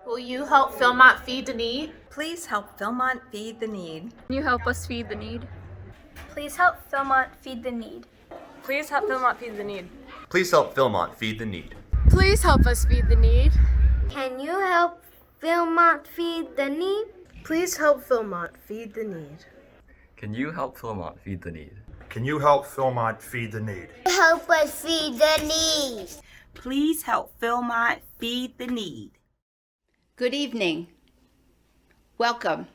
Will you help Philmont feed the need? Please help Philmont feed the need. Can you help us feed the need? Please help Philmont feed the need. Please help Philmont feed the need. Please help Philmont feed the need. Please help us feed the need. Can you help Philmont feed the need? Please help Philmont feed the need. Can you help Philmont feed the need? Can you help Philmont feed the need? Help us feed the need. Please help Philmont feed the need. Good evening. Welcome.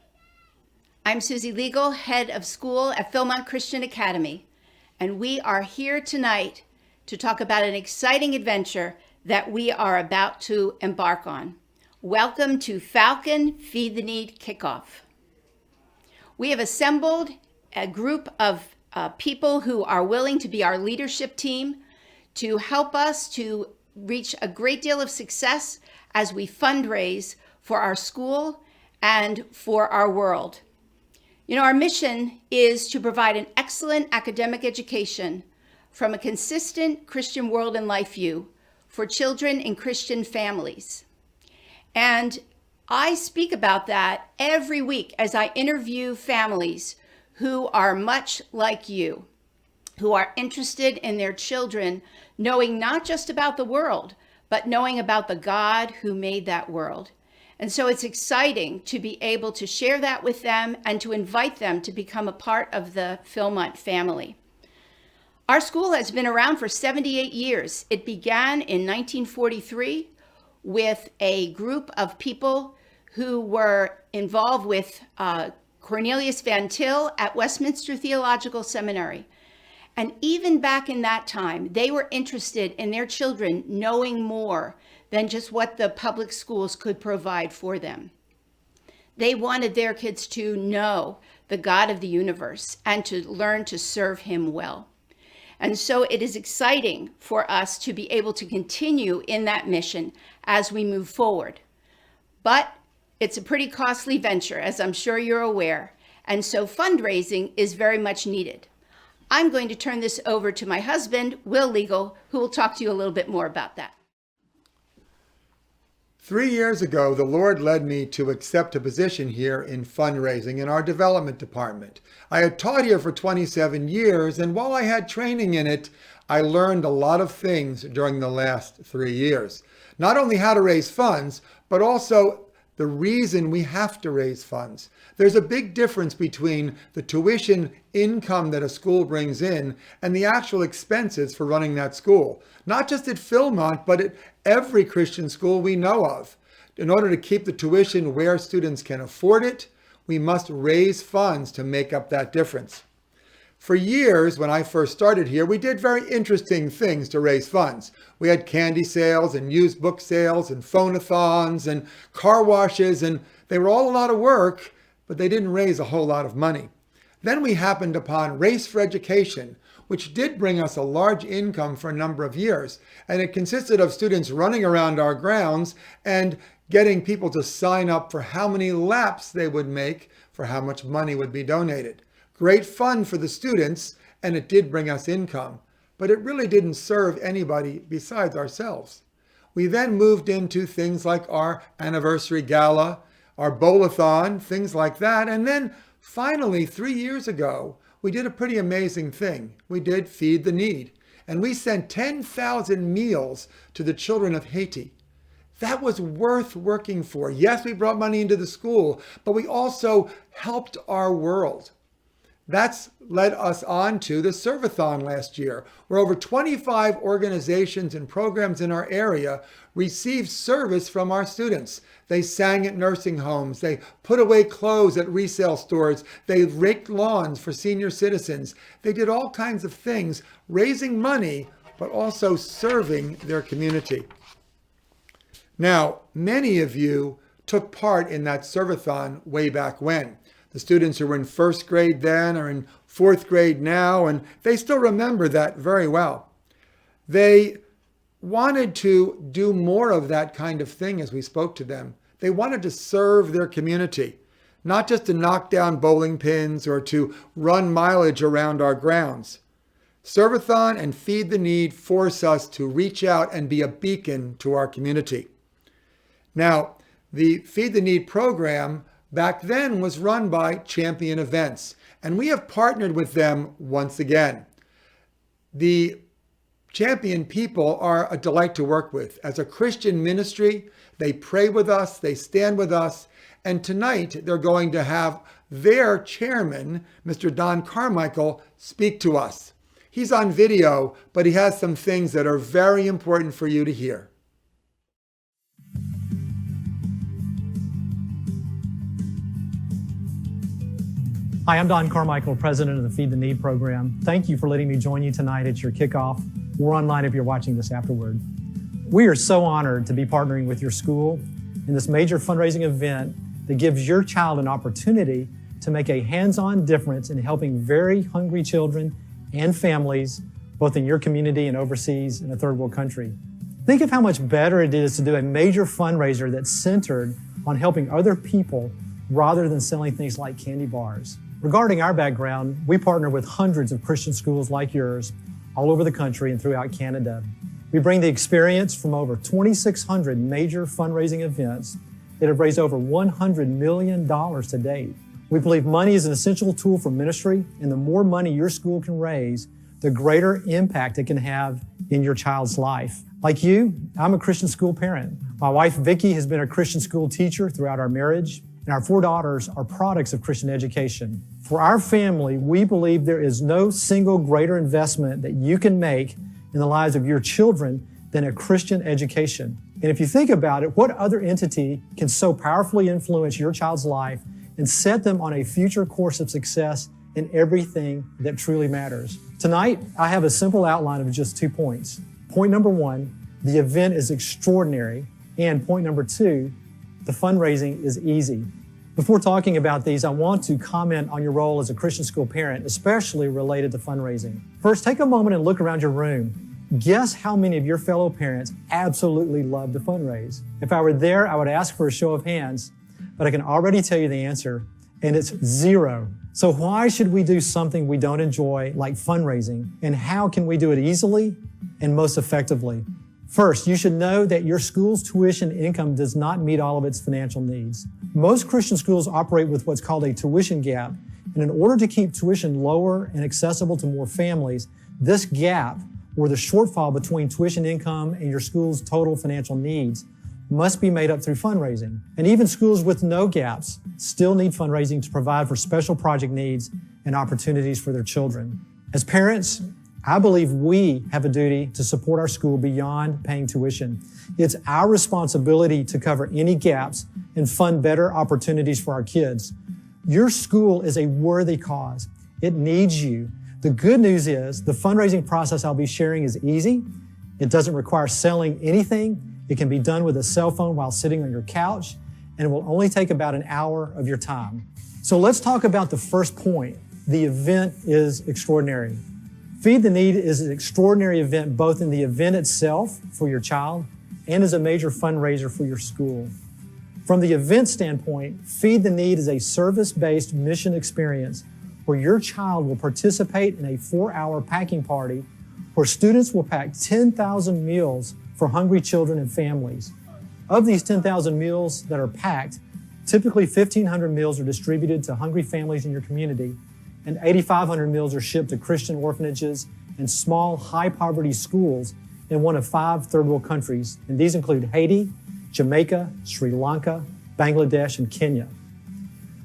I'm Susie Legal, head of school at Philmont Christian Academy, and we are here tonight to talk about an exciting adventure that we are about to embark on. Welcome to Falcon Feed the Need Kickoff. We have assembled a group of people who are willing to be our leadership team to help us to reach a great deal of success as we fundraise for our school and for our world. You know, our mission is to provide an excellent academic education from a consistent Christian world and life view for children in Christian families. And I speak about that every week as I interview families who are much like you, who are interested in their children knowing not just about the world, but knowing about the God who made that world. And so it's exciting to be able to share that with them and to invite them to become a part of the Philmont family. Our school has been around for 78 years. It began in 1943 with a group of people who were involved with Cornelius Van Til at Westminster Theological Seminary. And even back in that time, they were interested in their children knowing more than just what the public schools could provide for them. They wanted their kids to know the God of the universe and to learn to serve him well. And so it is exciting for us to be able to continue in that mission as we move forward. But it's a pretty costly venture, as I'm sure you're aware. And so fundraising is very much needed. I'm going to turn this over to my husband, Will Legal, who will talk to you a little bit more about that. 3 years ago, the Lord led me to accept a position here in fundraising in our development department. I had taught here for 27 years, and while I had training in it, I learned a lot of things during the last 3 years. Not only how to raise funds, but also the reason we have to raise funds. There's a big difference between the tuition income that a school brings in and the actual expenses for running that school. Not just at Philmont, but at every Christian school we know of. In order to keep the tuition where students can afford it, we must raise funds to make up that difference. For years, when I first started here, we did very interesting things to raise funds. We had candy sales and used book sales and phone-a-thons and car washes, and they were all a lot of work, but they didn't raise a whole lot of money. Then we happened upon Race for Education, which did bring us a large income for a number of years. And it consisted of students running around our grounds and getting people to sign up for how many laps they would make for how much money would be donated. Great fun for the students, and it did bring us income, but it really didn't serve anybody besides ourselves. We then moved into things like our anniversary gala, our bowl-a-thon, things like that, and then finally, 3 years ago, we did a pretty amazing thing. We did Feed the Need, and we sent 10,000 meals to the children of Haiti. That was worth working for. Yes, we brought money into the school, but we also helped our world. That's led us on to the Servathon last year, where over 25 organizations and programs in our area received service from our students. They sang at nursing homes, they put away clothes at resale stores, they raked lawns for senior citizens. They did all kinds of things, raising money, but also serving their community. Now, many of you took part in that Servathon way back when. The students who were in first grade then are in fourth grade now, and they still remember that very well. They wanted to do more of that kind of thing as we spoke to them. They wanted to serve their community, not just to knock down bowling pins or to run mileage around our grounds. Servathon and Feed the Need force us to reach out and be a beacon to our community. Now, The Feed the Need program back then was run by Champion Events, and we have partnered with them once again. The Champion people are a delight to work with. As a Christian ministry, they pray with us, they stand with us, and tonight they're going to have their chairman, Mr. Don Carmichael, speak to us. He's on video, but he has some things that are very important for you to hear. Hi, I'm Don Carmichael, president of the Feed the Need program. Thank you for letting me join you tonight at your kickoff or online if you're watching this afterward. We are so honored to be partnering with your school in this major fundraising event that gives your child an opportunity to make a hands-on difference in helping very hungry children and families, both in your community and overseas in a third world country. Think of how much better it is to do a major fundraiser that's centered on helping other people rather than selling things like candy bars. Regarding our background, we partner with hundreds of Christian schools like yours all over the country and throughout Canada. We bring the experience from over 2,600 major fundraising events that have raised over $100 million to date. We believe money is an essential tool for ministry, and the more money your school can raise, the greater impact it can have in your child's life. Like you, I'm a Christian school parent. My wife, Vicki, has been a Christian school teacher throughout our marriage, and our 4 daughters are products of Christian education. For our family, we believe there is no single greater investment that you can make in the lives of your children than a Christian education. And if you think about it, what other entity can so powerfully influence your child's life and set them on a future course of success in everything that truly matters? Tonight, I have a simple outline of just 2 points. Point number 1, the event is extraordinary. And point number 2, the fundraising is easy. Before talking about these, I want to comment on your role as a Christian school parent, especially related to fundraising. First, take a moment and look around your room. Guess how many of your fellow parents absolutely love to fundraise? If I were there, I would ask for a show of hands, but I can already tell you the answer, and it's 0. So why should we do something we don't enjoy, like fundraising, and how can we do it easily and most effectively? First, you should know that your school's tuition income does not meet all of its financial needs. Most Christian schools operate with what's called a tuition gap, and in order to keep tuition lower and accessible to more families, this gap, or the shortfall between tuition income and your school's total financial needs, must be made up through fundraising. And even schools with no gaps still need fundraising to provide for special project needs and opportunities for their children. As parents, I believe we have a duty to support our school beyond paying tuition. It's our responsibility to cover any gaps and fund better opportunities for our kids. Your school is a worthy cause. It needs you. The good news is the fundraising process I'll be sharing is easy. It doesn't require selling anything. It can be done with a cell phone while sitting on your couch, and it will only take about an hour of your time. So let's talk about the first point. The event is extraordinary. Feed the Need is an extraordinary event, both in the event itself for your child and as a major fundraiser for your school. From the event standpoint, Feed the Need is a service-based mission experience where your child will participate in a 4-hour packing party where students will pack 10,000 meals for hungry children and families. Of these 10,000 meals that are packed, typically 1,500 meals are distributed to hungry families in your community, and 8,500 meals are shipped to Christian orphanages and small, high-poverty schools in one of 5 third world countries, and these include Haiti, Jamaica, Sri Lanka, Bangladesh, and Kenya.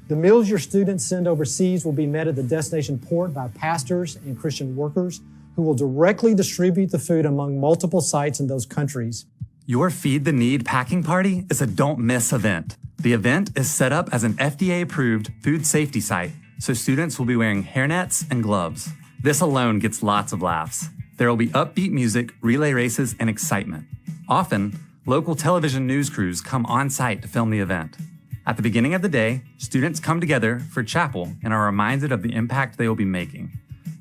The meals your students send overseas will be met at the destination port by pastors and Christian workers who will directly distribute the food among multiple sites in those countries. Your Feed the Need packing party is a don't-miss event. The event is set up as an FDA-approved food safety site, so students will be wearing hairnets and gloves. This alone gets lots of laughs. There will be upbeat music, relay races, and excitement. Often, local television news crews come on site to film the event. At the beginning of the day, students come together for chapel and are reminded of the impact they will be making.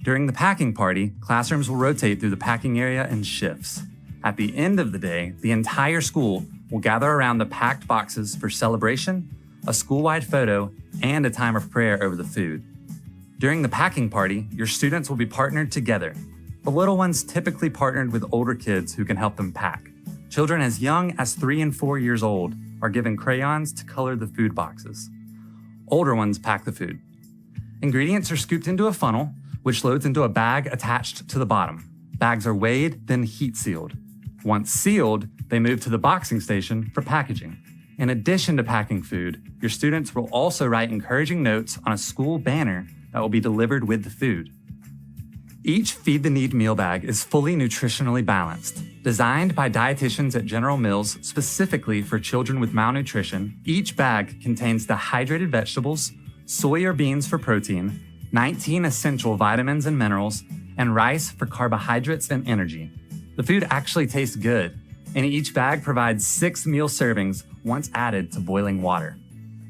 During the packing party, classrooms will rotate through the packing area in shifts. At the end of the day, the entire school will gather around the packed boxes for celebration, a school-wide photo, and a time of prayer over the food. During the packing party, your students will be partnered together. The little ones typically partnered with older kids who can help them pack. Children as young as 3 and 4 years old are given crayons to color the food boxes. Older ones pack the food. Ingredients are scooped into a funnel, which loads into a bag attached to the bottom. Bags are weighed, then heat sealed. Once sealed, they move to the boxing station for packaging. In addition to packing food, your students will also write encouraging notes on a school banner that will be delivered with the food. Each Feed the Need meal bag is fully nutritionally balanced. Designed by dietitians at General Mills specifically for children with malnutrition, each bag contains the hydrated vegetables, soy or beans for protein, 19 essential vitamins and minerals, and rice for carbohydrates and energy. The food actually tastes good, and each bag provides 6 meal servings once added to boiling water.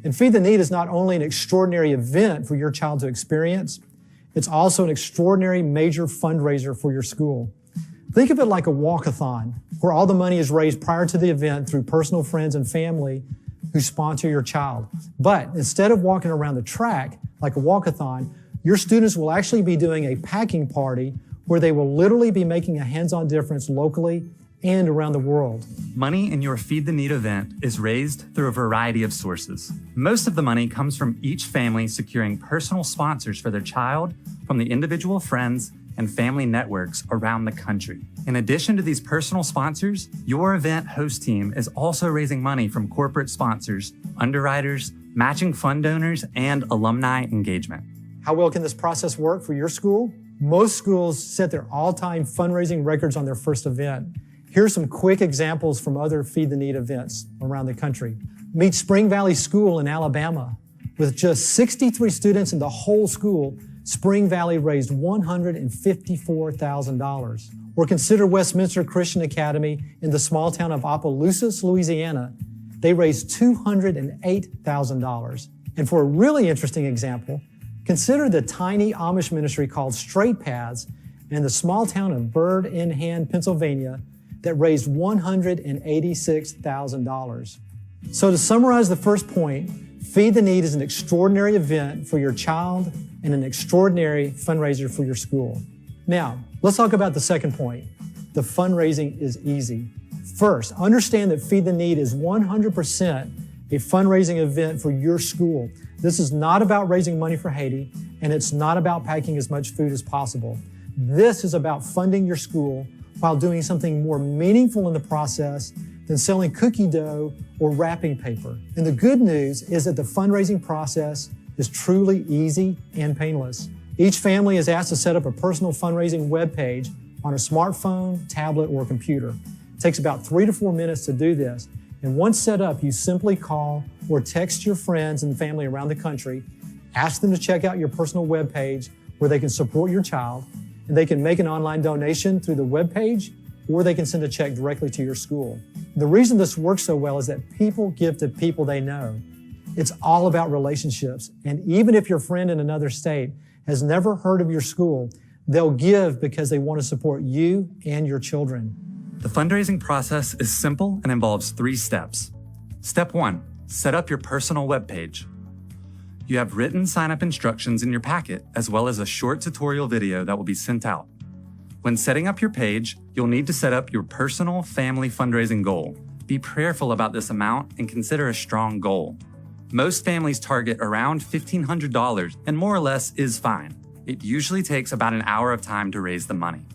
And Feed the Need is not only an extraordinary event for your child to experience, it's also an extraordinary major fundraiser for your school. Think of it like a walkathon, where all the money is raised prior to the event through personal friends and family who sponsor your child. But instead of walking around the track like a walkathon, your students will actually be doing a packing party where they will literally be making a hands-on difference locally and around the world. Money in your Feed the Need event is raised through a variety of sources. Most of the money comes from each family securing personal sponsors for their child from the individual friends and family networks around the country. In addition to these personal sponsors, your event host team is also raising money from corporate sponsors, underwriters, matching fund donors, and alumni engagement. How well can this process work for your school? Most schools set their all-time fundraising records on their first event. Here's some quick examples from other Feed the Need events around the country. Meet Spring Valley School in Alabama. With just 63 students in the whole school, Spring Valley raised $154,000. Or consider Westminster Christian Academy in the small town of Opelousas, Louisiana. They raised $208,000. And for a really interesting example, consider the tiny Amish ministry called Straight Paths in the small town of Bird in Hand, Pennsylvania, that raised $186,000. So to summarize the first point, Feed the Need is an extraordinary event for your child and an extraordinary fundraiser for your school. Now, let's talk about the second point. The fundraising is easy. First, understand that Feed the Need is 100% a fundraising event for your school. This is not about raising money for Haiti, and it's not about packing as much food as possible. This is about funding your school while doing something more meaningful in the process than selling cookie dough or wrapping paper. And the good news is that the fundraising process is truly easy and painless. Each family is asked to set up a personal fundraising webpage on a smartphone, tablet, or computer. It takes about 3 to 4 minutes to do this. And once set up, you simply call or text your friends and family around the country, ask them to check out your personal webpage where they can support your child, and they can make an online donation through the webpage, or they can send a check directly to your school. The reason this works so well is that people give to people they know. It's all about relationships. And even if your friend in another state has never heard of your school, they'll give because they want to support you and your children. The fundraising process is simple and involves 3 steps. Step 1, set up your personal webpage. You have written sign-up instructions in your packet, as well as a short tutorial video that will be sent out. When setting up your page, you'll need to set up your personal family fundraising goal. Be prayerful about this amount and consider a strong goal. Most families target around $1,500, and more or less is fine. It usually takes about an hour of time to raise the money.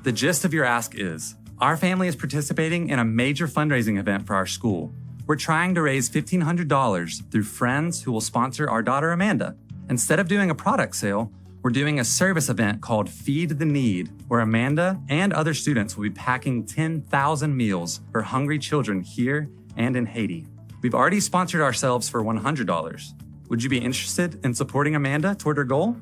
The gist of your ask is, our family is participating in a major fundraising event for our school. We're trying to raise $1,500 through friends who will sponsor our daughter Amanda. Instead of doing a product sale, we're doing a service event called Feed the Need, where Amanda and other students will be packing 10,000 meals for hungry children here and in Haiti. We've already sponsored ourselves for $100. Would you be interested in supporting Amanda toward her goal?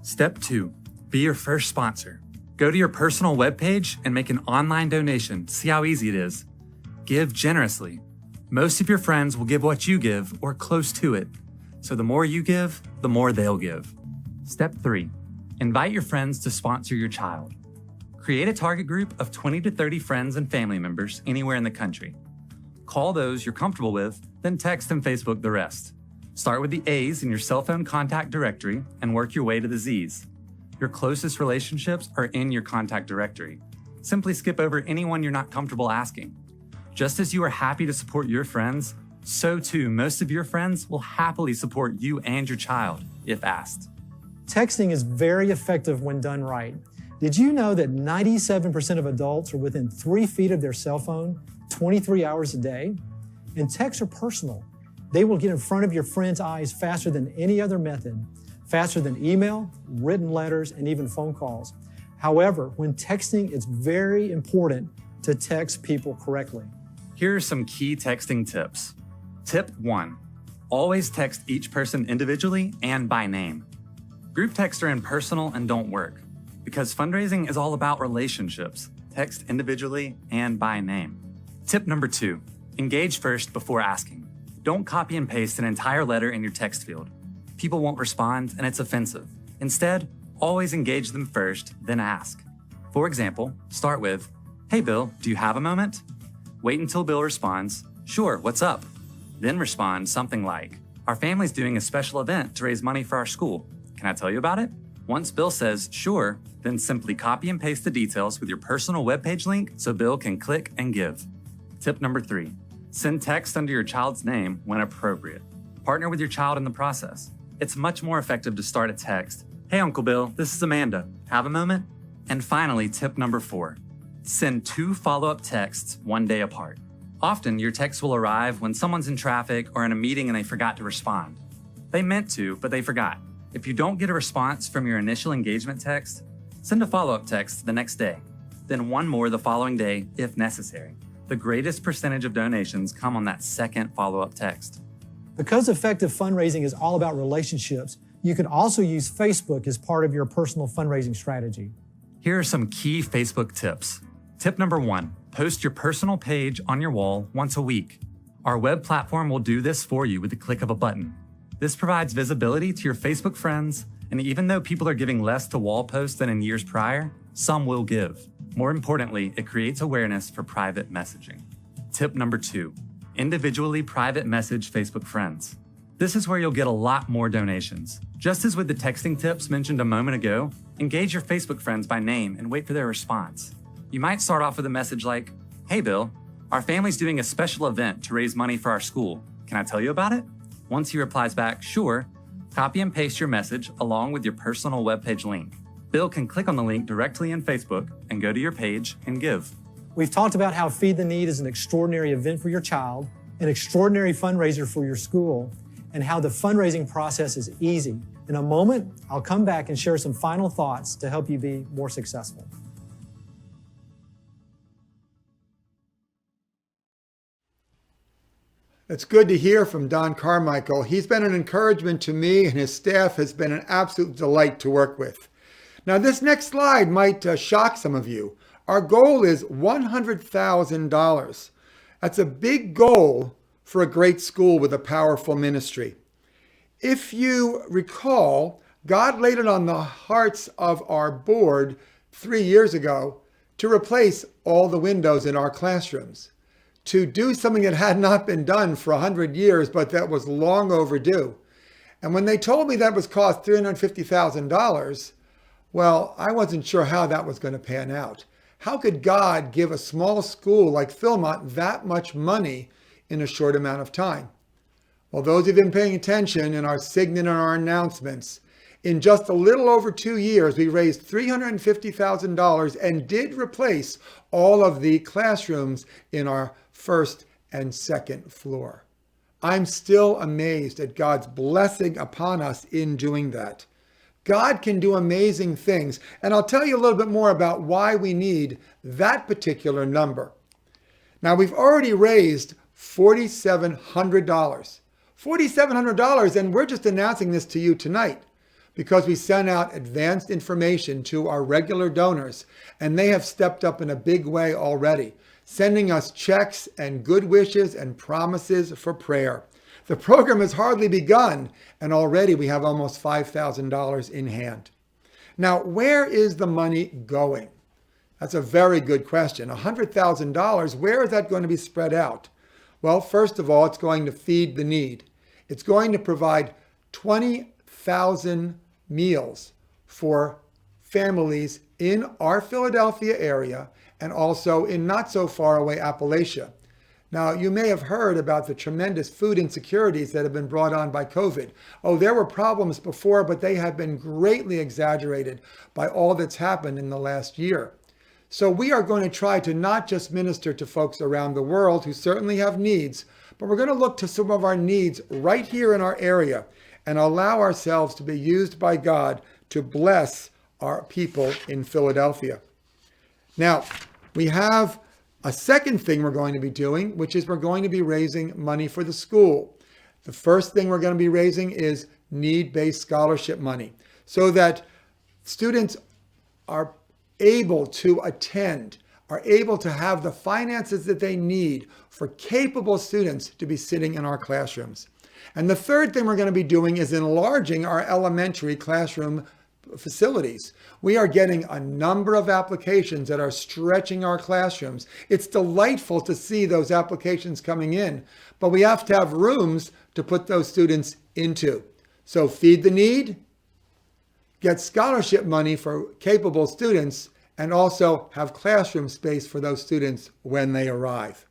Step 2, be your first sponsor. Go to your personal webpage and make an online donation. See how easy it is. Give generously. Most of your friends will give what you give or close to it. So the more you give, the more they'll give. Step 3, invite your friends to sponsor your child. Create a target group of 20 to 30 friends and family members anywhere in the country. Call those you're comfortable with, then text and Facebook the rest. Start with the A's in your cell phone contact directory and work your way to the Z's. Your closest relationships are in your contact directory. Simply skip over anyone you're not comfortable asking. Just as you are happy to support your friends, so too most of your friends will happily support you and your child if asked. Texting is very effective when done right. Did you know that 97% of adults are within 3 feet of their cell phone 23 hours a day? And texts are personal. They will get in front of your friend's eyes faster than any other method, faster than email, written letters, and even phone calls. However, when texting, it's very important to text people correctly. Here are some key texting tips. Tip 1. Always text each person individually and by name. Group texts are impersonal and don't work. Because fundraising is all about relationships, text individually and by name. Tip number 2. Engage first before asking. Don't copy and paste an entire letter in your text field. People won't respond and it's offensive. Instead, always engage them first, then ask. For example, start with, "Hey Bill, do you have a moment?" Wait until Bill responds, "Sure, what's up?" Then respond something like, "Our family's doing a special event to raise money for our school. Can I tell you about it?" Once Bill says, "Sure," then simply copy and paste the details with your personal webpage link so Bill can click and give. Tip number 3. Send text under your child's name when appropriate. Partner with your child in the process. It's much more effective to start a text, "Hey Uncle Bill, this is Amanda. Have a moment?" And finally, tip number 4. Send 2 follow-up texts 1 day apart. Often, your text will arrive when someone's in traffic or in a meeting and they forgot to respond. They meant to, but they forgot. If you don't get a response from your initial engagement text, send a follow-up text the next day, then one more the following day if necessary. The greatest percentage of donations come on that second follow-up text. Because effective fundraising is all about relationships, you can also use Facebook as part of your personal fundraising strategy. Here are some key Facebook tips. Tip number 1, post your personal page on your wall once a week. Our web platform will do this for you with the click of a button. This provides visibility to your Facebook friends, and even though people are giving less to wall posts than in years prior, some will give. More importantly, it creates awareness for private messaging. Tip number 2, individually private message Facebook friends. This is where you'll get a lot more donations. Just as with the texting tips mentioned a moment ago, engage your Facebook friends by name and wait for their response. You might start off with a message like, "Hey Bill, our family's doing a special event to raise money for our school. Can I tell you about it?" Once he replies back, "Sure," copy and paste your message along with your personal webpage link. Bill can click on the link directly in Facebook and go to your page and give. We've talked about how Feed the Need is an extraordinary event for your child, an extraordinary fundraiser for your school, and how the fundraising process is easy. In a moment, I'll come back and share some final thoughts to help you be more successful. It's good to hear from Don Carmichael. He's been an encouragement to me, and his staff has been an absolute delight to work with. Now, this next slide might shock some of you. Our goal is $100,000. That's a big goal for a great school with a powerful ministry. If you recall, God laid it on the hearts of our board 3 years ago to replace all the windows in our classrooms, to do something that had not been done for 100 years, but that was long overdue. And when they told me that was cost $350,000, well, I wasn't sure how that was going to pan out. How could God give a small school like Philmont that much money in a short amount of time? Well, those who've been paying attention in our signet and our announcements, in just a little over 2 years, we raised $350,000 and did replace all of the classrooms in our first and second floor. I'm still amazed at God's blessing upon us in doing that. God can do amazing things, and I'll tell you a little bit more about why we need that particular number. Now, we've already raised $4,700. $4,700, and we're just announcing this to you tonight because we sent out advanced information to our regular donors, and they have stepped up in a big way already, sending us checks and good wishes and promises for prayer. The program has hardly begun, and already we have almost $5,000 in hand. Now, where is the money going? That's a very good question. $100,000, where is that going to be spread out? Well, first of all, it's going to feed the need. It's going to provide 20,000 meals for families in our Philadelphia area and also in not so far away Appalachia. Now, you may have heard about the tremendous food insecurities that have been brought on by COVID. Oh, there were problems before, but they have been greatly exaggerated by all that's happened in the last year. So we are going to try to not just minister to folks around the world who certainly have needs, but we're going to look to some of our needs right here in our area and allow ourselves to be used by God to bless our people in Philadelphia. Now, we have a second thing we're going to be doing, which is we're going to be raising money for the school. The first thing we're going to be raising is need-based scholarship money so that students are able to attend, are able to have the finances that they need for capable students to be sitting in our classrooms. And the third thing we're going to be doing is enlarging our elementary classroom facilities. We are getting a number of applications that are stretching our classrooms. It's delightful to see those applications coming in, but we have to have rooms to put those students into. So feed the need, get scholarship money for capable students, and also have classroom space for those students when they arrive.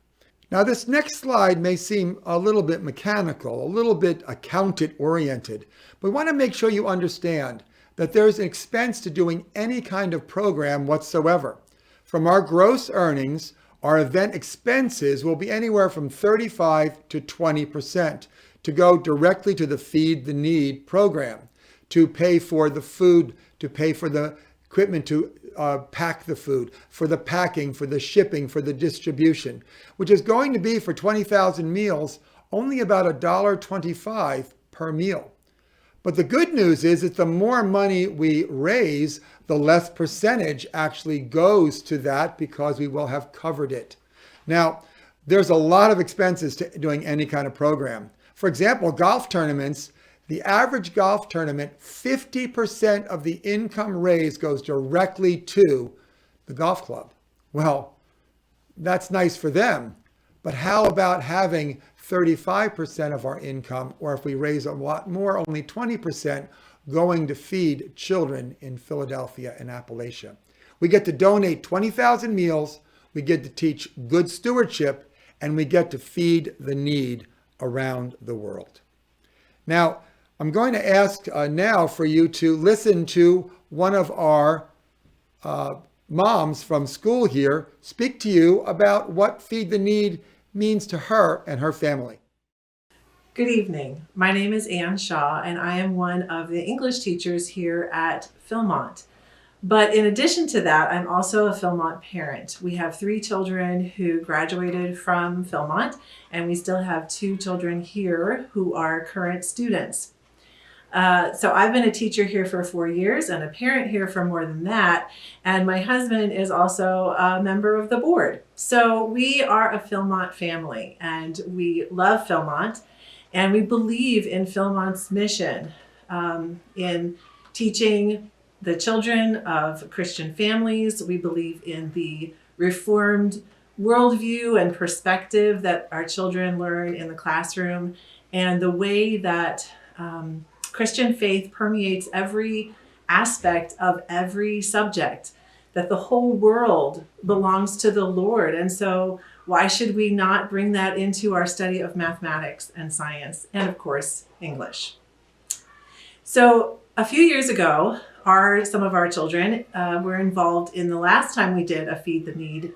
Now, this next slide may seem a little bit mechanical, a little bit accountant oriented, but we want to make sure you understand that there's an expense to doing any kind of program whatsoever. From our gross earnings, our event expenses will be anywhere from 35 to 20% to go directly to the Feed the Need program, to pay for the food, to pay for the equipment to pack the food, for the packing, for the shipping, for the distribution, which is going to be for 20,000 meals, only about $1.25 per meal. But the good news is that the more money we raise, the less percentage actually goes to that because we will have covered it. Now, there's a lot of expenses to doing any kind of program. For example, golf tournaments, the average golf tournament, 50% of the income raised goes directly to the golf club. Well, that's nice for them, but how about having 35% of our income, or if we raise a lot more, only 20%, going to feed children in Philadelphia and Appalachia? We get to donate 20,000 meals, we get to teach good stewardship, and we get to feed the need around the world. Now, I'm going to ask now for you to listen to one of our moms from school here speak to you about what Feed the Need means to her and her family. Good evening. My name is Ann Shaw, and I am one of the English teachers here at Philmont. But in addition to that, I'm also a Philmont parent. We have 3 children who graduated from Philmont, and we still have 2 children here who are current students. So I've been a teacher here for 4 years and a parent here for more than that. And my husband is also a member of the board. So we are a Philmont family, and we love Philmont, and we believe in Philmont's mission in teaching the children of Christian families. We believe in the Reformed worldview and perspective that our children learn in the classroom, and the way that Christian faith permeates every aspect of every subject, that the whole world belongs to the Lord. And so why should we not bring that into our study of mathematics and science and, of course, English? So a few years ago, some of our children were involved in the last time we did a Feed the Need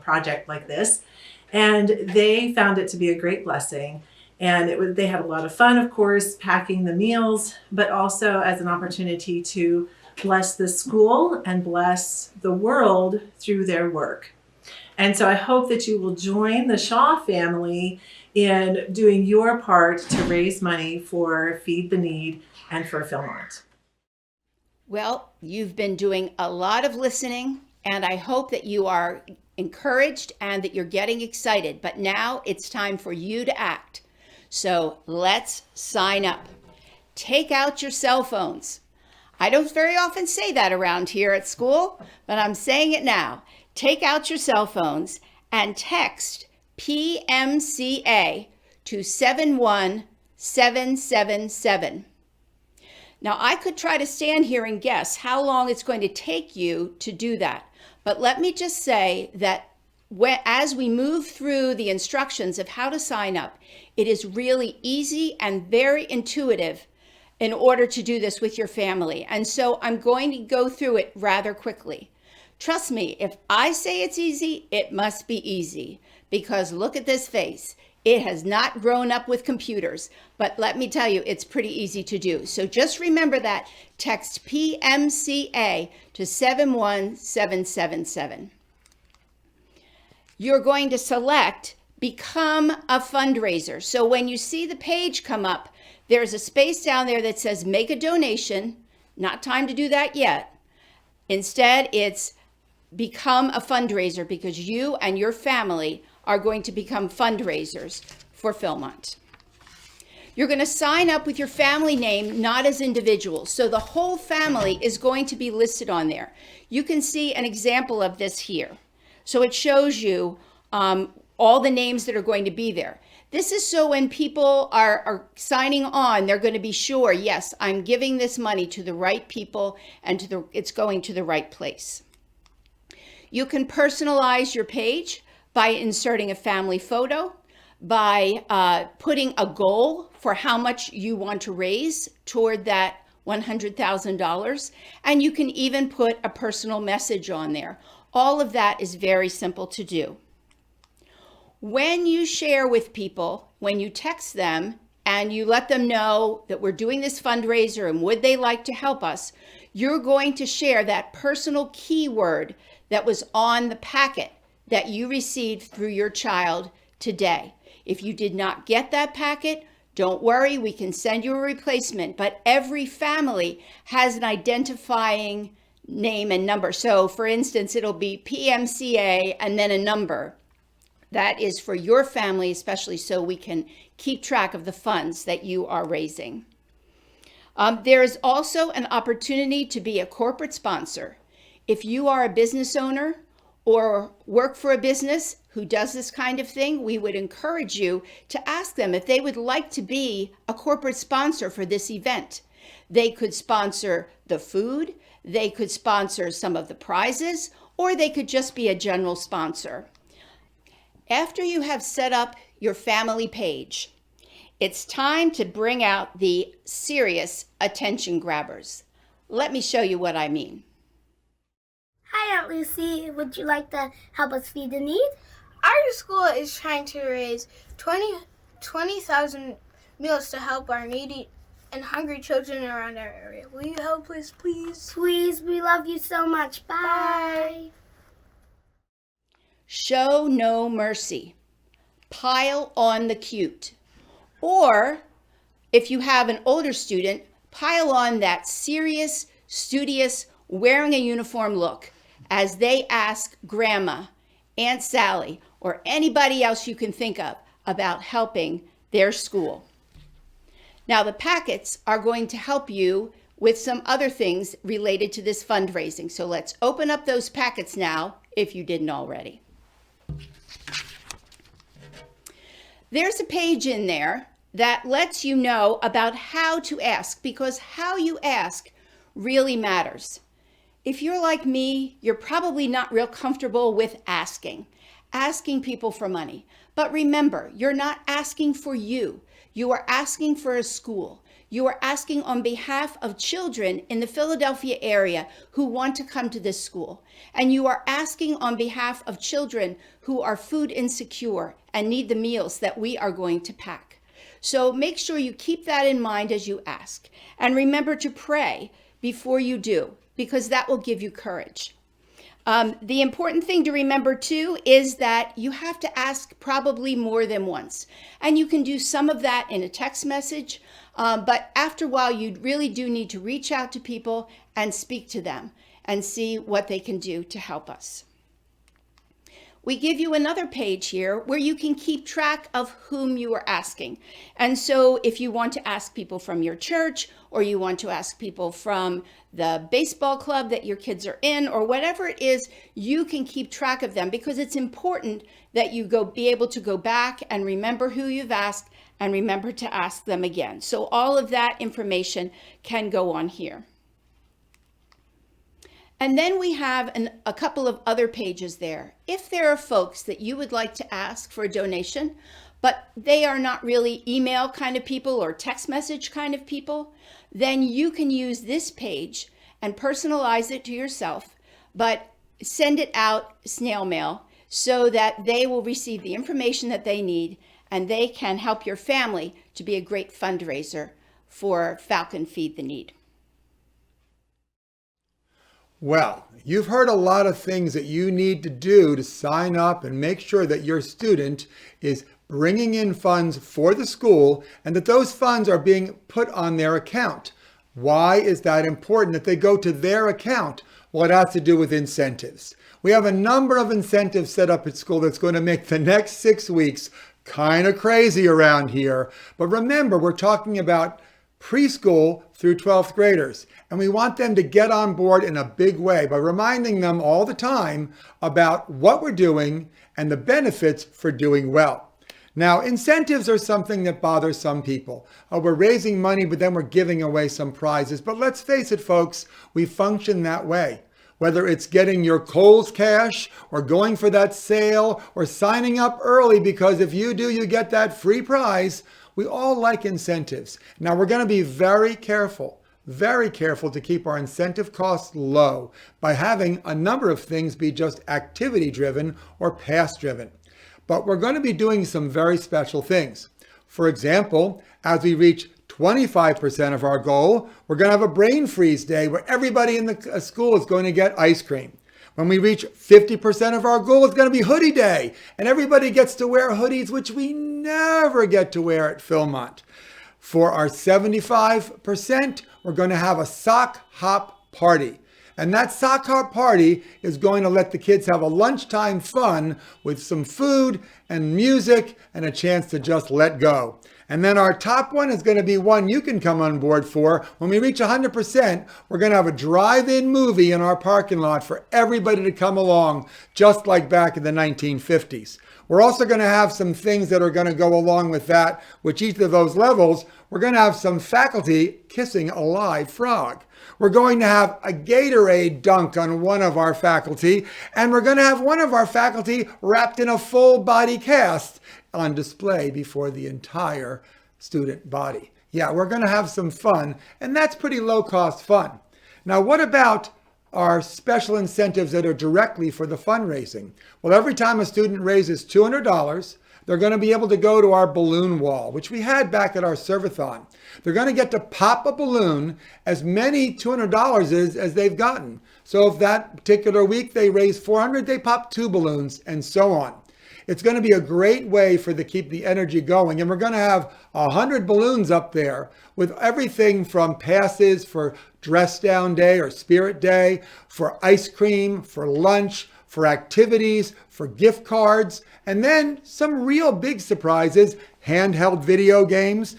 project like this, and they found it to be a great blessing. And they had a lot of fun, of course, packing the meals, but also as an opportunity to bless the school and bless the world through their work. And so I hope that you will join the Shaw family in doing your part to raise money for Feed the Need and for Philmont. Well, you've been doing a lot of listening, and I hope that you are encouraged and that you're getting excited. But now it's time for you to act. So let's sign up. Take out your cell phones. I don't very often say that around here at school, but I'm saying it now. Take out your cell phones and text PMCA to 71777. Now, I could try to stand here and guess how long it's going to take you to do that, but let me just say that as we move through the instructions of how to sign up, it is really easy and very intuitive in order to do this with your family. And so I'm going to go through it rather quickly. Trust me, if I say it's easy, it must be easy, because look at this face. It has not grown up with computers, but let me tell you, it's pretty easy to do. So just remember that. Text PMCA to 71777. You're going to select Become a Fundraiser. So when you see the page come up, there's a space down there that says Make a Donation. Not time to do that yet. Instead, it's Become a Fundraiser, because you and your family are going to become fundraisers for Philmont. You're going to sign up with your family name, not as individuals. So the whole family is going to be listed on there. You can see an example of this here. So it shows you all the names that are going to be there. This is so when people are signing on, they're going to be sure, yes, I'm giving this money to the right people and it's going to the right place. You can personalize your page by inserting a family photo, by putting a goal for how much you want to raise toward that $100,000, and you can even put a personal message on there. All of that is very simple to do. When you share with people, when you text them and you let them know that we're doing this fundraiser and would they like to help us, you're going to share that personal keyword that was on the packet that you received through your child today. If you did not get that packet, don't worry, we can send you a replacement, but every family has an identifying name and number. So for instance, it'll be PMCA and then a number. That is for your family, especially so we can keep track of the funds that you are raising. There is also an opportunity to be a corporate sponsor. If you are a business owner or work for a business who does this kind of thing, we would encourage you to ask them if they would like to be a corporate sponsor for this event. They could sponsor the food, they could sponsor some of the prizes, or they could just be a general sponsor. After you have set up your family page, it's time to bring out the serious attention grabbers. Let me show you what I mean. Hi, Aunt Lucy. Would you like to help us feed the need? Our school is trying to raise 20,000 meals to help our needy and hungry children around our area. Will you help us, please? Please, we love you so much. Bye. Show no mercy. Pile on the cute. Or if you have an older student, pile on that serious, studious, wearing a uniform look as they ask Grandma, Aunt Sally, or anybody else you can think of about helping their school. Now, the packets are going to help you with some other things related to this fundraising. So let's open up those packets now, if you didn't already. There's a page in there that lets you know about how to ask, because how you ask really matters. If you're like me, you're probably not real comfortable with asking people for money. But remember, you're not asking for you. You are asking for a school. You are asking on behalf of children in the Philadelphia area who want to come to this school. And you are asking on behalf of children who are food insecure and need the meals that we are going to pack. So make sure you keep that in mind as you ask. And remember to pray before you do, because that will give you courage. The important thing to remember too is that you have to ask probably more than once. And you can do some of that in a text message, but after a while you really do need to reach out to people and speak to them and see what they can do to help us. We give you another page here where you can keep track of whom you are asking. And so if you want to ask people from your church, or you want to ask people from the baseball club that your kids are in, or whatever it is, you can keep track of them, because it's important that you be able to go back and remember who you've asked and remember to ask them again. So all of that information can go on here. And then we have a couple of other pages there. If there are folks that you would like to ask for a donation, but they are not really email kind of people or text message kind of people, then you can use this page and personalize it to yourself, but send it out snail mail so that they will receive the information that they need and they can help your family to be a great fundraiser for Falcon Feed the Need. Well, you've heard a lot of things that you need to do to sign up and make sure that your student is bringing in funds for the school and that those funds are being put on their account. Why is that important that they go to their account? Well, it has to do with incentives. We have a number of incentives set up at school that's going to make the next 6 weeks kind of crazy around here. But remember, we're talking about preschool through 12th graders. And we want them to get on board in a big way by reminding them all the time about what we're doing and the benefits for doing well. Now, incentives are something that bothers some people. We're raising money, but then we're giving away some prizes. But let's face it, folks, we function that way. Whether it's getting your Kohl's cash or going for that sale or signing up early because if you do, you get that free prize. We all like incentives. Now, we're going to be very careful to keep our incentive costs low by having a number of things be just activity driven or pass driven. But we're going to be doing some very special things. For example, as we reach 25% of our goal, we're going to have a brain freeze day where everybody in the school is going to get ice cream. When we reach 50% of our goal, it's going to be hoodie day, and everybody gets to wear hoodies, which we never get to wear at Philmont. For our 75%, we're going to have a sock hop party. And that sock hop party is going to let the kids have a lunchtime fun with some food and music and a chance to just let go. And then our top one is going to be one you can come on board for. When we reach 100%, we're going to have a drive-in movie in our parking lot for everybody to come along, just like back in the 1950s. We're also going to have some things that are going to go along with that, which each of those levels, we're going to have some faculty kissing a live frog. We're going to have a Gatorade dunk on one of our faculty, and we're going to have one of our faculty wrapped in a full body cast on display before the entire student body. Yeah, we're going to have some fun, and that's pretty low cost fun. Now, what about our special incentives that are directly for the fundraising? Well, every time a student raises $200, they're going to be able to go to our balloon wall, which we had back at our Servathon. They're going to get to pop a balloon as many $200 as they've gotten. So if that particular week they raise 400, they pop 2 balloons and so on. It's going to be a great way for keep the energy going. And we're going to have 100 balloons up there with everything from passes for dress down day or spirit day, for ice cream, for lunch, for activities, for gift cards, and then some real big surprises, handheld video games,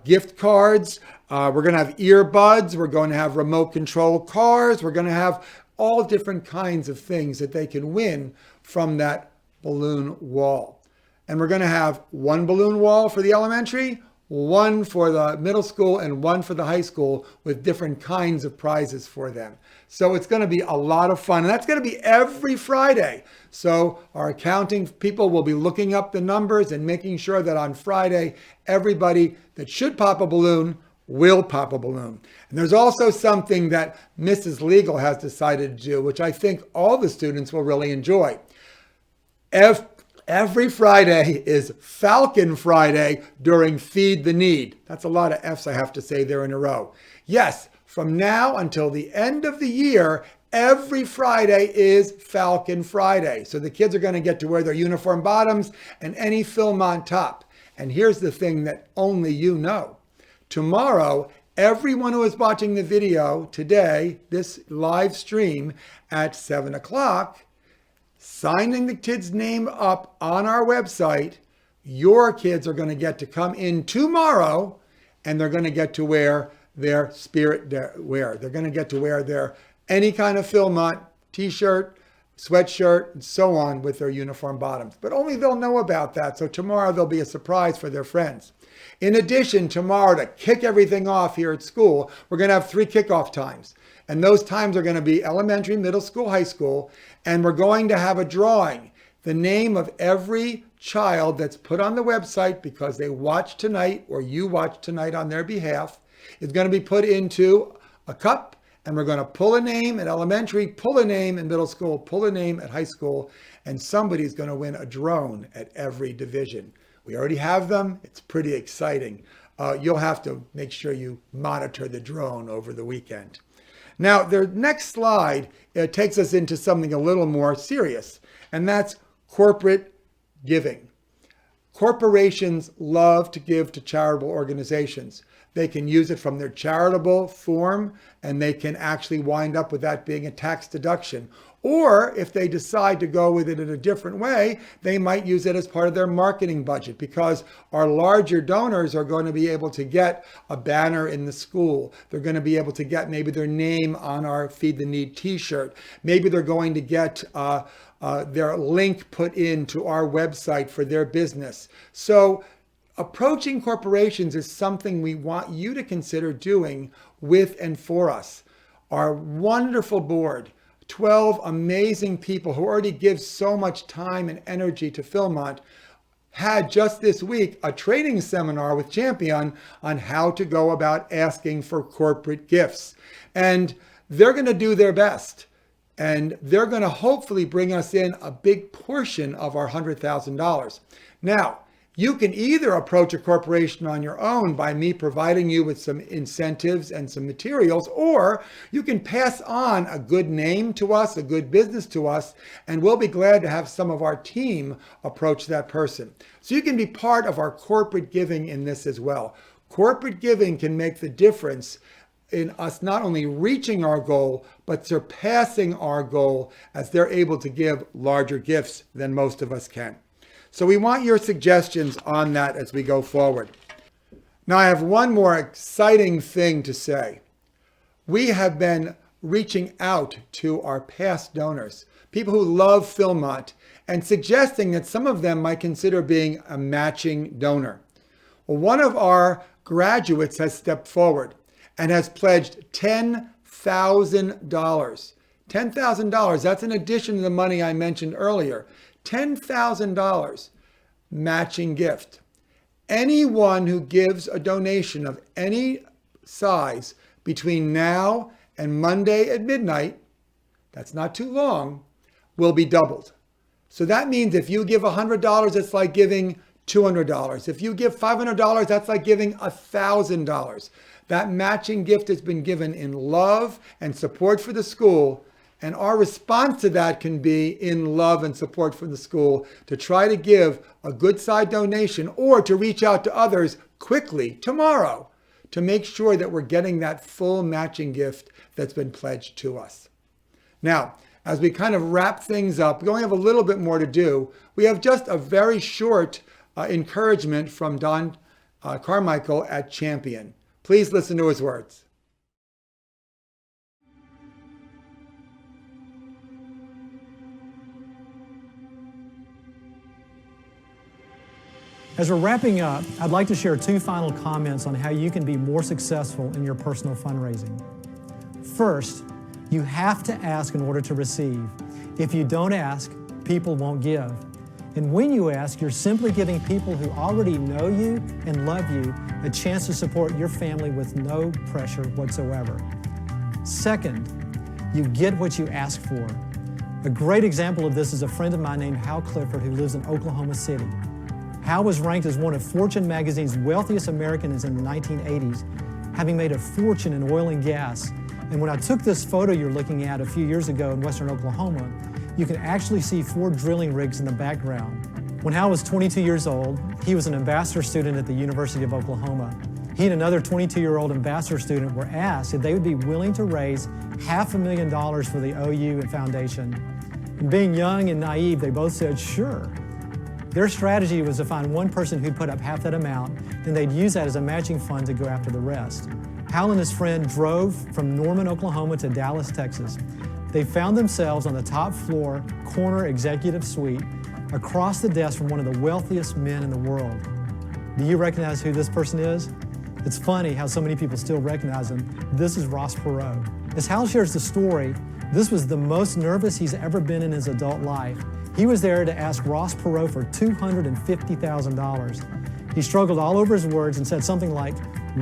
gift cards. We're going to have earbuds. We're going to have remote control cars. We're going to have all different kinds of things that they can win from that balloon wall. And we're going to have one balloon wall for the elementary, one for the middle school, and one for the high school with different kinds of prizes for them. So it's going to be a lot of fun. And that's going to be every Friday. So our accounting people will be looking up the numbers and making sure that on Friday, everybody that should pop a balloon will pop a balloon. And there's also something that Mrs. Legal has decided to do, which I think all the students will really enjoy. Every Friday is Falcon Friday during Feed the Need. That's a lot of F's I have to say there in a row. Yes, from now until the end of the year, every Friday is Falcon Friday. So the kids are going to get to wear their uniform bottoms and any Philmont top. And here's the thing that only you know. Tomorrow, everyone who is watching the video today, this live stream at 7 o'clock, signing the kid's name up on our website, your kids are going to get to come in tomorrow and they're going to get to wear their spirit wear. They're going to get to wear their any kind of Philmont t-shirt, sweatshirt, and so on with their uniform bottoms. But only they'll know about that. So tomorrow there'll be a surprise for their friends. In addition, tomorrow to kick everything off here at school, we're going to have 3 kickoff times. And those times are going to be elementary, middle school, high school. And we're going to have a drawing. The name of every child that's put on the website because they watched tonight or you watched tonight on their behalf is going to be put into a cup. And we're going to pull a name at elementary, pull a name in middle school, pull a name at high school. And somebody's going to win a drone at every division. We already have them. It's pretty exciting. You'll have to make sure you monitor the drone over the weekend. Now, the next slide takes us into something a little more serious, and that's corporate giving. Corporations love to give to charitable organizations. They can use it from their charitable form, and they can actually wind up with that being a tax deduction. Or if they decide to go with it in a different way, they might use it as part of their marketing budget, because our larger donors are going to be able to get a banner in the school. They're going to be able to get maybe their name on our Feed the Need t-shirt. Maybe they're going to get their link put into our website for their business. So approaching corporations is something we want you to consider doing with and for us. Our wonderful board, 12 amazing people who already give so much time and energy to Philmont, had just this week a training seminar with Champion on how to go about asking for corporate gifts. And they're going to do their best. And they're going to hopefully bring us in a big portion of our $100,000. Now, you can either approach a corporation on your own by me providing you with some incentives and some materials, or you can pass on a good name to us, a good business to us, and we'll be glad to have some of our team approach that person. So you can be part of our corporate giving in this as well. Corporate giving can make the difference in us not only reaching our goal, but surpassing our goal as they're able to give larger gifts than most of us can. So we want your suggestions on that as we go forward. Now I have one more exciting thing to say. We have been reaching out to our past donors, people who love Philmont, and suggesting that some of them might consider being a matching donor. Well, one of our graduates has stepped forward and has pledged $10,000. $10,000, that's in addition to the money I mentioned earlier. $10,000 matching gift. Anyone who gives a donation of any size between now and Monday at midnight, that's not too long, will be doubled. So that means if you give $100, it's like giving $200. If you give $500, that's like giving $1,000. That matching gift has been given in love and support for the school. And our response to that can be in love and support for the school to try to give a good side donation or to reach out to others quickly tomorrow to make sure that we're getting that full matching gift that's been pledged to us. Now, as we kind of wrap things up, we only have a little bit more to do. We have just a very short encouragement from Don Carmichael at Champion. Please listen to his words. As we're wrapping up, I'd like to share 2 final comments on how you can be more successful in your personal fundraising. First, you have to ask in order to receive. If you don't ask, people won't give. And when you ask, you're simply giving people who already know you and love you a chance to support your family with no pressure whatsoever. Second, you get what you ask for. A great example of this is a friend of mine named Hal Clifford who lives in Oklahoma City. Hal was ranked as one of Fortune magazine's wealthiest Americans in the 1980s, having made a fortune in oil and gas. And when I took this photo you're looking at a few years ago in western Oklahoma, you can actually see 4 drilling rigs in the background. When Hal was 22 years old, he was an ambassador student at the University of Oklahoma. He and another 22-year-old ambassador student were asked if they would be willing to raise $500,000 for the OU and foundation. And being young and naive, they both said, sure. Their strategy was to find one person who'd put up half that amount, then they'd use that as a matching fund to go after the rest. Hal and his friend drove from Norman, Oklahoma to Dallas, Texas. They found themselves on the top floor, corner executive suite, across the desk from one of the wealthiest men in the world. Do you recognize who this person is? It's funny how so many people still recognize him. This is Ross Perot. As Hal shares the story, this was the most nervous he's ever been in his adult life. He was there to ask Ross Perot for $250,000. He struggled all over his words and said something like,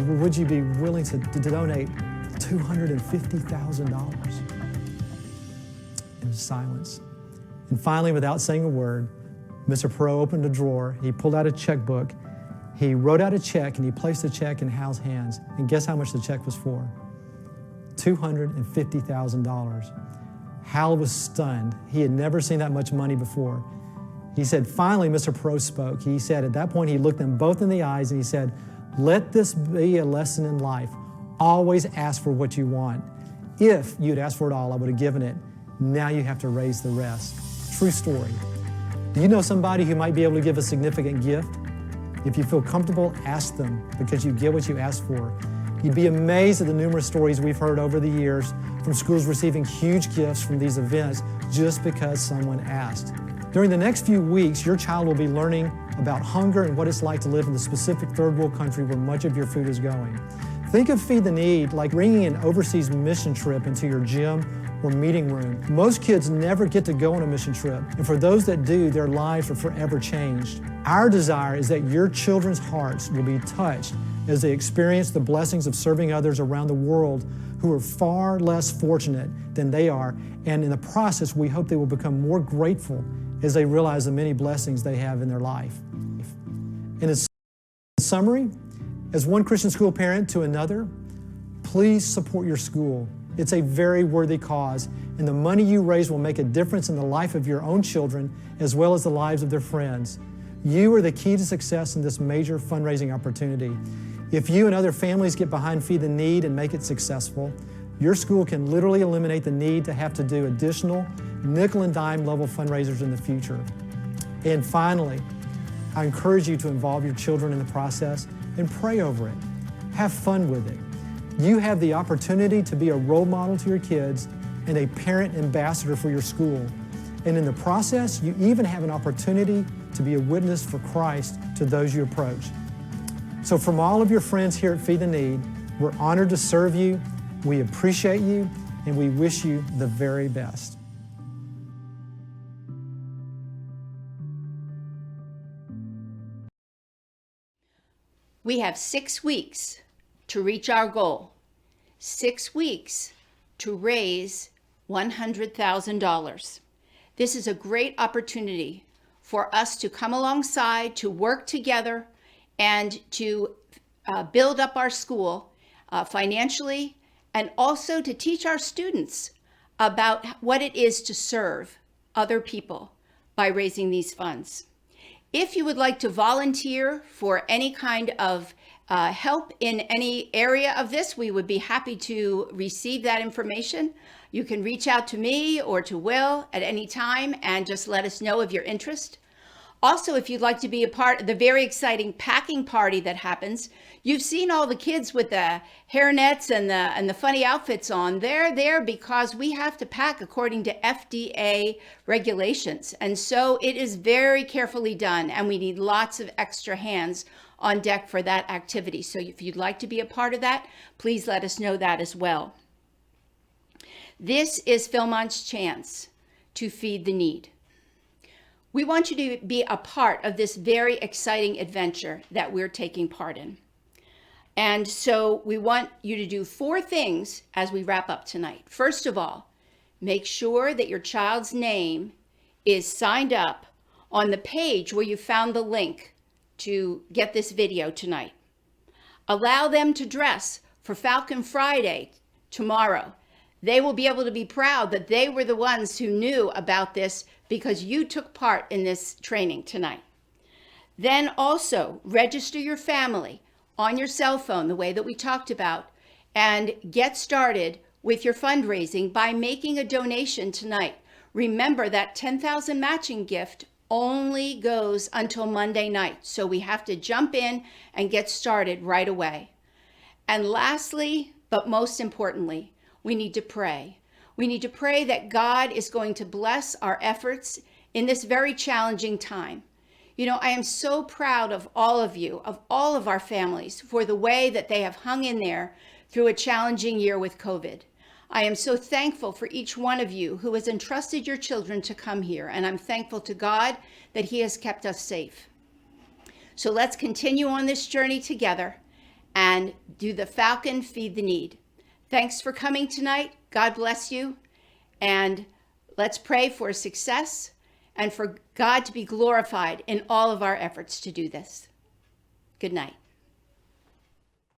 would you be willing to donate $250,000? It was silence. And finally, without saying a word, Mr. Perot opened a drawer, he pulled out a checkbook, he wrote out a check, and he placed the check in Hal's hands. And guess how much the check was for? $250,000. Hal was stunned. He had never seen that much money before. He said, finally, Mr. Perot spoke. He said, at that point, he looked them both in the eyes and he said, let this be a lesson in life. Always ask for what you want. If you'd asked for it all, I would have given it. Now you have to raise the rest. True story. Do you know somebody who might be able to give a significant gift? If you feel comfortable, ask them, because you get what you ask for. You'd be amazed at the numerous stories we've heard over the years from schools receiving huge gifts from these events just because someone asked. During the next few weeks, your child will be learning about hunger and what it's like to live in the specific third world country where much of your food is going. Think of Feed the Need like bringing an overseas mission trip into your gym or meeting room. Most kids never get to go on a mission trip, and for those that do, their lives are forever changed. Our desire is that your children's hearts will be touched as they experience the blessings of serving others around the world who are far less fortunate than they are, and in the process, we hope they will become more grateful as they realize the many blessings they have in their life. And in summary, as one Christian school parent to another, please support your school. It's a very worthy cause, and the money you raise will make a difference in the life of your own children as well as the lives of their friends. You are the key to success in this major fundraising opportunity. If you and other families get behind Feed the Need and make it successful, your school can literally eliminate the need to have to do additional nickel and dime level fundraisers in the future. And finally, I encourage you to involve your children in the process and pray over it. Have fun with it. You have the opportunity to be a role model to your kids and a parent ambassador for your school. And in the process, you even have an opportunity to be a witness for Christ to those you approach. So from all of your friends here at Feed the Need, we're honored to serve you, we appreciate you, and we wish you the very best. We have 6 weeks to reach our goal. 6 weeks to raise $100,000. This is a great opportunity for us to come alongside, to work together, and to build up our school financially, and also to teach our students about what it is to serve other people by raising these funds. If you would like to volunteer for any kind of help in any area of this, we would be happy to receive that information. You can reach out to me or to Will at any time and just let us know of your interest. Also, if you'd like to be a part of the very exciting packing party that happens, you've seen all the kids with the hairnets and the funny outfits on. They're there because we have to pack according to FDA regulations. And so it is very carefully done, and we need lots of extra hands on deck for that activity. So if you'd like to be a part of that, please let us know that as well. This is Philmont's chance to feed the need. We want you to be a part of this very exciting adventure that we're taking part in. And so we want you to do 4 things as we wrap up tonight. First of all, make sure that your child's name is signed up on the page where you found the link to get this video tonight. Allow them to dress for Falcon Friday tomorrow. They will be able to be proud that they were the ones who knew about this because you took part in this training tonight. Then also register your family on your cell phone the way that we talked about, and get started with your fundraising by making a donation tonight. Remember that $10,000 matching gift only goes until Monday night, so we have to jump in and get started right away. And lastly, but most importantly, we need to pray. We need to pray that God is going to bless our efforts in this very challenging time. You know, I am so proud of all of you, of all of our families, for the way that they have hung in there through a challenging year with COVID. I am so thankful for each one of you who has entrusted your children to come here, and I'm thankful to God that He has kept us safe. So let's continue on this journey together and do the Falcon Feed the Need. Thanks for coming tonight. God bless you. And let's pray for success and for God to be glorified in all of our efforts to do this. Good night.